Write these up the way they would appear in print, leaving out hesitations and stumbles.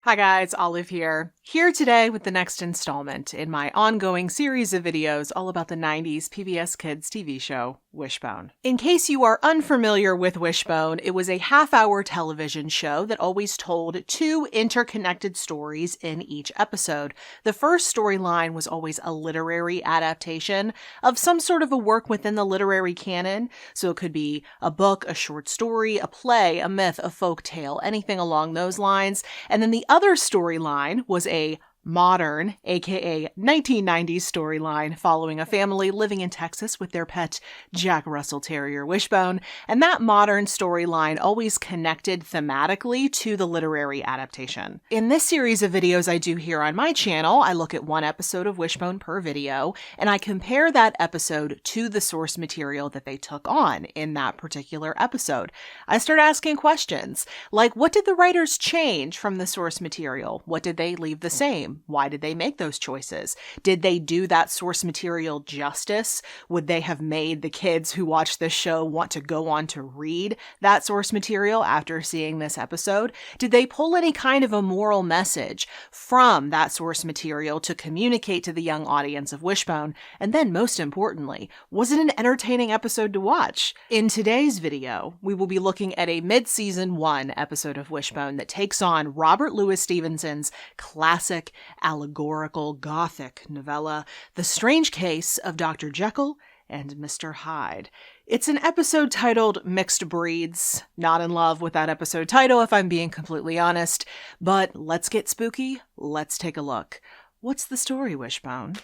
Hi guys, Olive here. Here today with the next installment in my ongoing series of videos all about the 90s PBS Kids TV show, Wishbone. In case you are unfamiliar with Wishbone, it was a half-hour television show that always told two interconnected stories in each episode. The first storyline was always a literary adaptation of some sort of a work within the literary canon, so it could be a book, a short story, a play, a myth, a folk tale, anything along those lines. And then the other storyline was a modern, aka 1990s storyline following a family living in Texas with their pet Jack Russell Terrier Wishbone, and that modern storyline always connected thematically to the literary adaptation. In this series of videos I do here on my channel, I look at one episode of Wishbone per video, and I compare that episode to the source material that they took on in that particular episode. I start asking questions, like what did the writers change from the source material? What did they leave the same? Why did they make those choices? Did they do that source material justice? Would they have made the kids who watch this show want to go on to read that source material after seeing this episode? Did they pull any kind of a moral message from that source material to communicate to the young audience of Wishbone? And then, most importantly, was it an entertaining episode to watch? In today's video, we will be looking at a mid-season 1 episode of Wishbone that takes on Robert Louis Stevenson's classic allegorical gothic novella, The Strange Case of Dr. Jekyll and Mr. Hyde. It's an episode titled Mixed Breeds. Not in love with that episode title, if I'm being completely honest, but let's get spooky. Let's take a look. What's the story, Wishbone?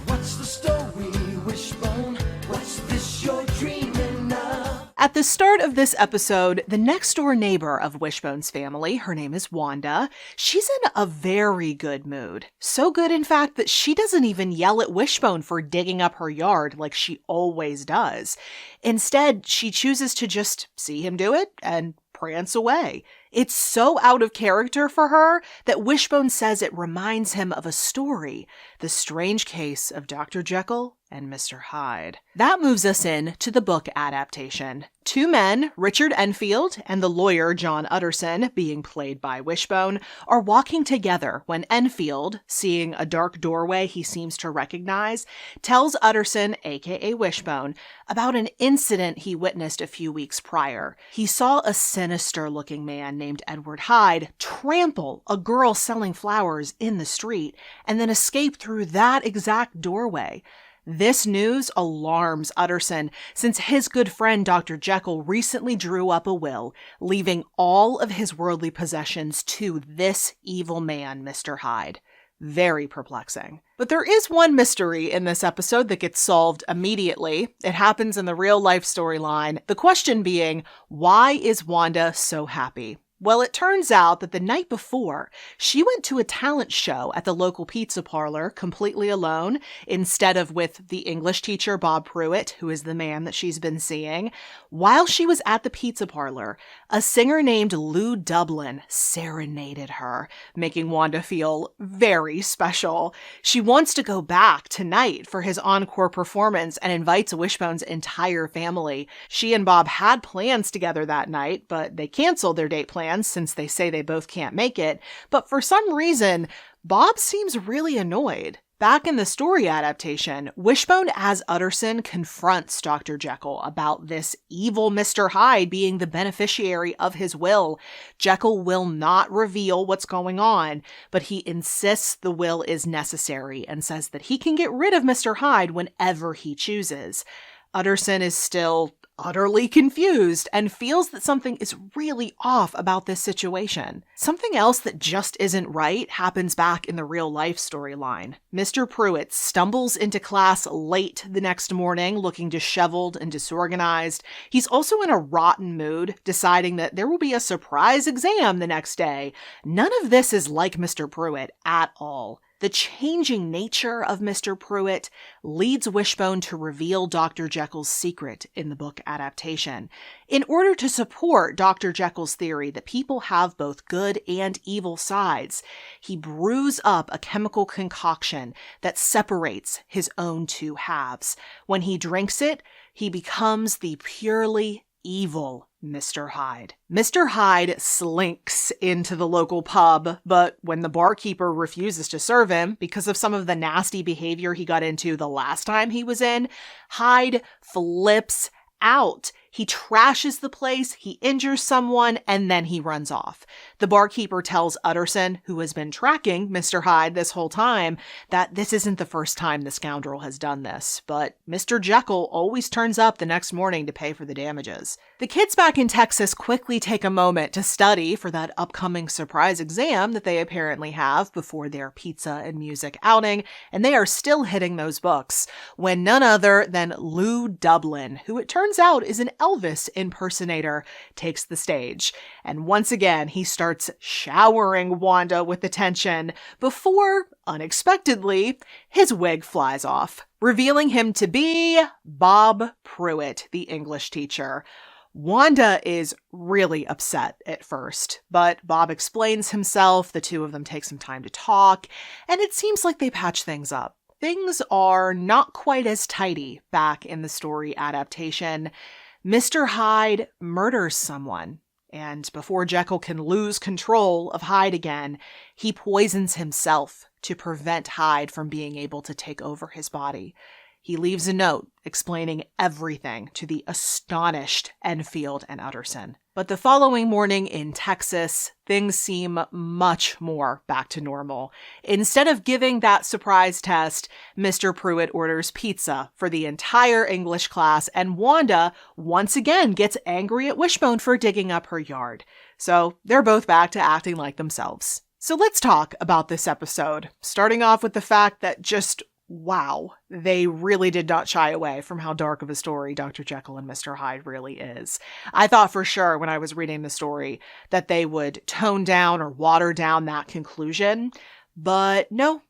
What's the story, Wishbone? What's this you're dreaming of? At the start of this episode, the next-door neighbor of Wishbone's family, her name is Wanda, she's in a very good mood. So good, in fact, that she doesn't even yell at Wishbone for digging up her yard like she always does. Instead, she chooses to just see him do it and prance away. It's so out of character for her that Wishbone says it reminds him of a story, The Strange Case of Dr. Jekyll and Mr. Hyde. That moves us in to the book adaptation. Two men, Richard Enfield and the lawyer John Utterson, being played by Wishbone, are walking together when Enfield, seeing a dark doorway he seems to recognize, tells Utterson, aka Wishbone, about an incident he witnessed a few weeks prior. He saw a sinister-looking man named Edward Hyde trample a girl selling flowers in the street and then escape through that exact doorway. This news alarms Utterson, since his good friend Dr. Jekyll recently drew up a will, leaving all of his worldly possessions to this evil man, Mr. Hyde. Very perplexing. But there is one mystery in this episode that gets solved immediately. It happens in the real-life storyline. The question being, why is Wanda so happy? Well, it turns out that the night before, she went to a talent show at the local pizza parlor completely alone, instead of with the English teacher Bob Pruitt, who is the man that she's been seeing. While she was at the pizza parlor, a singer named Lou Dublin serenaded her, making Wanda feel very special. She wants to go back tonight for his encore performance and invites Wishbone's entire family. She and Bob had plans together that night, but they canceled their date plans since they say they both can't make it, but for some reason, Bob seems really annoyed. Back in the story adaptation, Wishbone as Utterson confronts Dr. Jekyll about this evil Mr. Hyde being the beneficiary of his will. Jekyll will not reveal what's going on, but he insists the will is necessary and says that he can get rid of Mr. Hyde whenever he chooses. Utterson is still utterly confused and feels that something is really off about this situation. Something else that just isn't right happens back in the real-life storyline. Mr. Pruitt stumbles into class late the next morning, looking disheveled and disorganized. He's also in a rotten mood, deciding that there will be a surprise exam the next day. None of this is like Mr. Pruitt at all. The changing nature of Mr. Pruitt leads Wishbone to reveal Dr. Jekyll's secret in the book adaptation. In order to support Dr. Jekyll's theory that people have both good and evil sides, he brews up a chemical concoction that separates his own two halves. When he drinks it, he becomes the purely evil Mr. Hyde. Mr. Hyde slinks into the local pub, but when the barkeeper refuses to serve him because of some of the nasty behavior he got into the last time he was in, Hyde flips out. He trashes the place, he injures someone, and then he runs off. The barkeeper tells Utterson, who has been tracking Mr. Hyde this whole time, that this isn't the first time the scoundrel has done this, but Mr. Jekyll always turns up the next morning to pay for the damages. The kids back in Texas quickly take a moment to study for that upcoming surprise exam that they apparently have before their pizza and music outing, and they are still hitting those books when none other than Lou Dublin, who it turns out is an Elvis impersonator, takes the stage. And once again, he starts showering Wanda with attention before, unexpectedly, his wig flies off, revealing him to be Bob Pruitt, the English teacher. Wanda is really upset at first, but Bob explains himself, the two of them take some time to talk, and it seems like they patch things up. Things are not quite as tidy back in the story adaptation. Mr. Hyde murders someone, and before Jekyll can lose control of Hyde again, he poisons himself to prevent Hyde from being able to take over his body. He leaves a note explaining everything to the astonished Enfield and Utterson. But the following morning in Texas, things seem much more back to normal. Instead of giving that surprise test, Mr. Pruitt orders pizza for the entire English class, and Wanda once again gets angry at Wishbone for digging up her yard. So they're both back to acting like themselves. So let's talk about this episode, starting off with the fact that wow, they really did not shy away from how dark of a story Dr. Jekyll and Mr. Hyde really is. I thought for sure when I was reading the story that they would tone down or water down that conclusion, but no.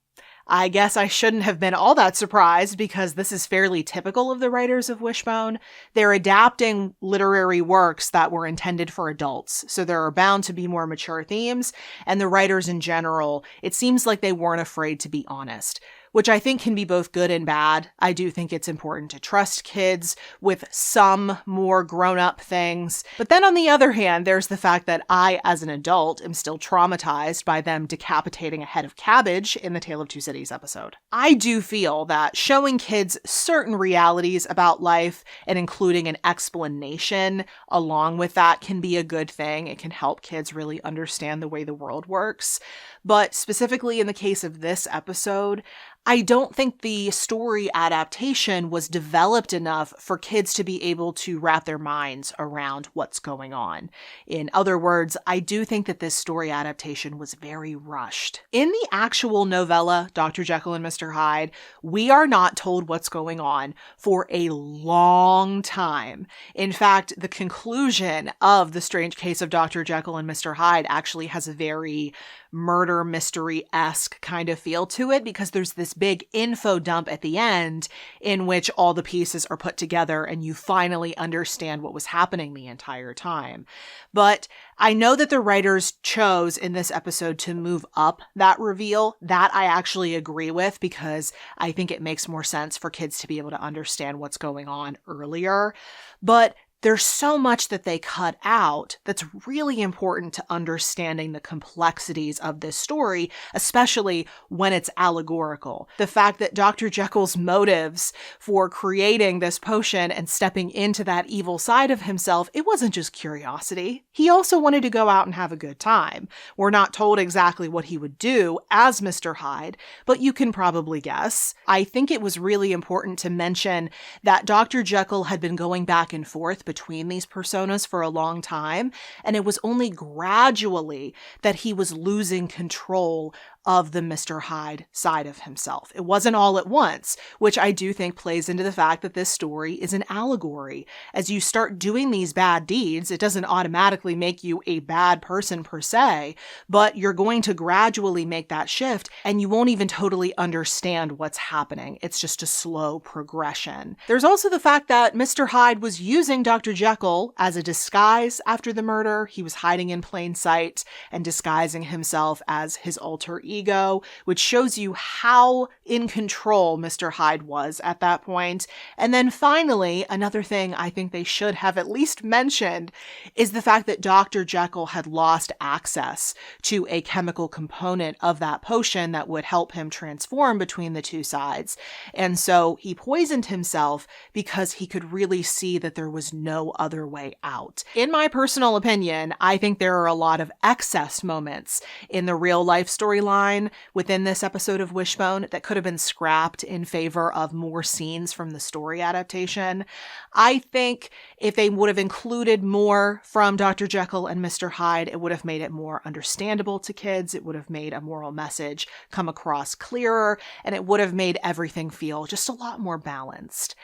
I guess I shouldn't have been all that surprised because this is fairly typical of the writers of Wishbone. They're adapting literary works that were intended for adults, so there are bound to be more mature themes, and the writers in general, it seems like they weren't afraid to be honest, which I think can be both good and bad. I do think it's important to trust kids with some more grown-up things. But then on the other hand, there's the fact that I, as an adult, am still traumatized by them decapitating a head of cabbage in the Tale of Two Cities episode. I do feel that showing kids certain realities about life and including an explanation along with that can be a good thing. It can help kids really understand the way the world works. But specifically in the case of this episode, I don't think the story adaptation was developed enough for kids to be able to wrap their minds around what's going on. In other words, I do think that this story adaptation was very rushed. In the actual novella, Dr. Jekyll and Mr. Hyde, we are not told what's going on for a long time. In fact, the conclusion of The Strange Case of Dr. Jekyll and Mr. Hyde actually has a very murder mystery-esque kind of feel to it because there's this big info dump at the end in which all the pieces are put together and you finally understand what was happening the entire time. But I know that the writers chose in this episode to move up that reveal. That I actually agree with because I think it makes more sense for kids to be able to understand what's going on earlier. But there's so much that they cut out that's really important to understanding the complexities of this story, especially when it's allegorical. The fact that Dr. Jekyll's motives for creating this potion and stepping into that evil side of himself, it wasn't just curiosity. He also wanted to go out and have a good time. We're not told exactly what he would do as Mr. Hyde, but you can probably guess. I think it was really important to mention that Dr. Jekyll had been going back and forth between these personas for a long time, and it was only gradually that he was losing control of the Mr. Hyde side of himself. It wasn't all at once, which I do think plays into the fact that this story is an allegory. As you start doing these bad deeds, it doesn't automatically make you a bad person per se, but you're going to gradually make that shift and you won't even totally understand what's happening. It's just a slow progression. There's also the fact that Mr. Hyde was using Dr. Jekyll as a disguise after the murder. He was hiding in plain sight and disguising himself as his alter ego, which shows you how in control Mr. Hyde was at that point. And then finally, another thing I think they should have at least mentioned is the fact that Dr. Jekyll had lost access to a chemical component of that potion that would help him transform between the two sides. And so he poisoned himself because he could really see that there was no other way out. In my personal opinion, I think there are a lot of excess moments in the real life storyline within this episode of Wishbone that could have been scrapped in favor of more scenes from the story adaptation. I think if they would have included more from Dr. Jekyll and Mr. Hyde, it would have made it more understandable to kids. It would have made a moral message come across clearer, and it would have made everything feel just a lot more balanced.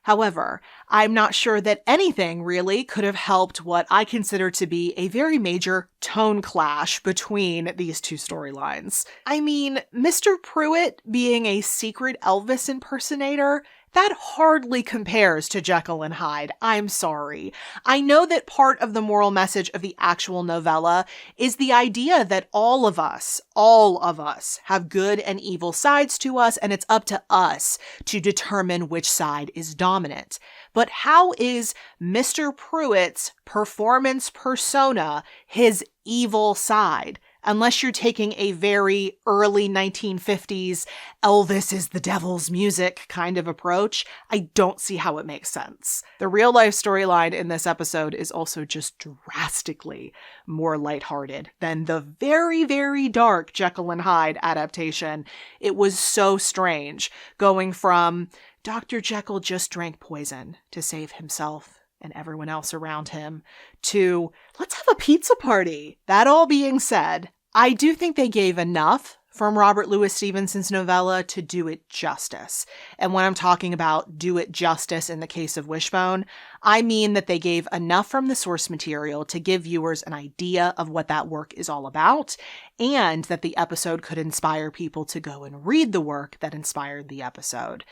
However, I'm not sure that anything really could have helped what I consider to be a very major tone clash between these two storylines. I mean, Mr. Pruitt being a secret Elvis impersonator, that hardly compares to Jekyll and Hyde. I'm sorry. I know that part of the moral message of the actual novella is the idea that all of us have good and evil sides to us, and it's up to us to determine which side is dominant. But how is Mr. Pruitt's performance persona his evil side? Unless you're taking a very early 1950s Elvis is the devil's music kind of approach, I don't see how it makes sense. The real life storyline in this episode is also just drastically more lighthearted than the very, very dark Jekyll and Hyde adaptation. It was so strange going from Dr. Jekyll just drank poison to save himself and everyone else around him, to let's have a pizza party. That all being said, I do think they gave enough from Robert Louis Stevenson's novella to do it justice. And when I'm talking about do it justice in the case of Wishbone, I mean that they gave enough from the source material to give viewers an idea of what that work is all about, and that the episode could inspire people to go and read the work that inspired the episode.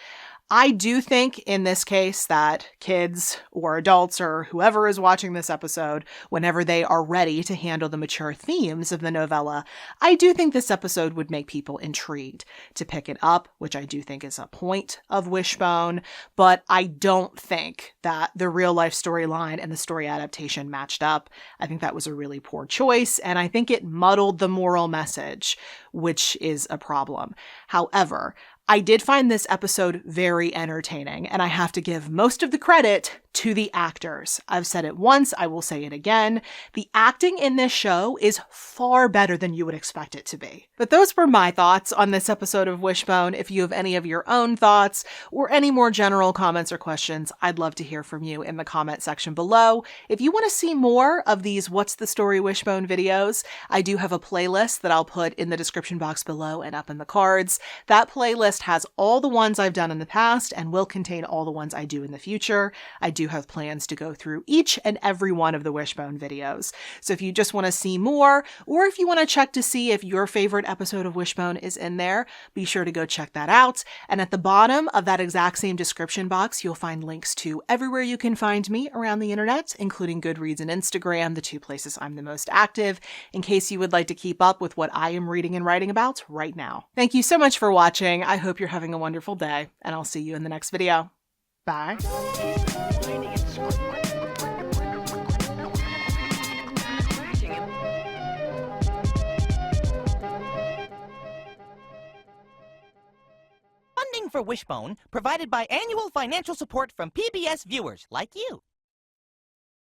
I do think in this case that kids or adults or whoever is watching this episode, whenever they are ready to handle the mature themes of the novella, I do think this episode would make people intrigued to pick it up, which I do think is a point of Wishbone, but I don't think that the real life storyline and the story adaptation matched up. I think that was a really poor choice, and I think it muddled the moral message, which is a problem. However, I did find this episode very entertaining, and I have to give most of the credit to the actors. I've said it once, I will say it again. The acting in this show is far better than you would expect it to be. But those were my thoughts on this episode of Wishbone. If you have any of your own thoughts or any more general comments or questions, I'd love to hear from you in the comment section below. If you want to see more of these What's the Story Wishbone videos, I do have a playlist that I'll put in the description box below and up in the cards. That playlist has all the ones I've done in the past and will contain all the ones I do in the future. I do have plans to go through each and every one of the Wishbone videos. So if you just want to see more, or if you want to check to see if your favorite episode of Wishbone is in there, be sure to go check that out. And at the bottom of that exact same description box, you'll find links to everywhere you can find me around the internet, including Goodreads and Instagram, the two places I'm the most active, in case you would like to keep up with what I am reading and writing about right now. Thank you so much for watching. I hope you're having a wonderful day, and I'll see you in the next video. Bye. Funding for Wishbone provided by annual financial support from PBS viewers like you.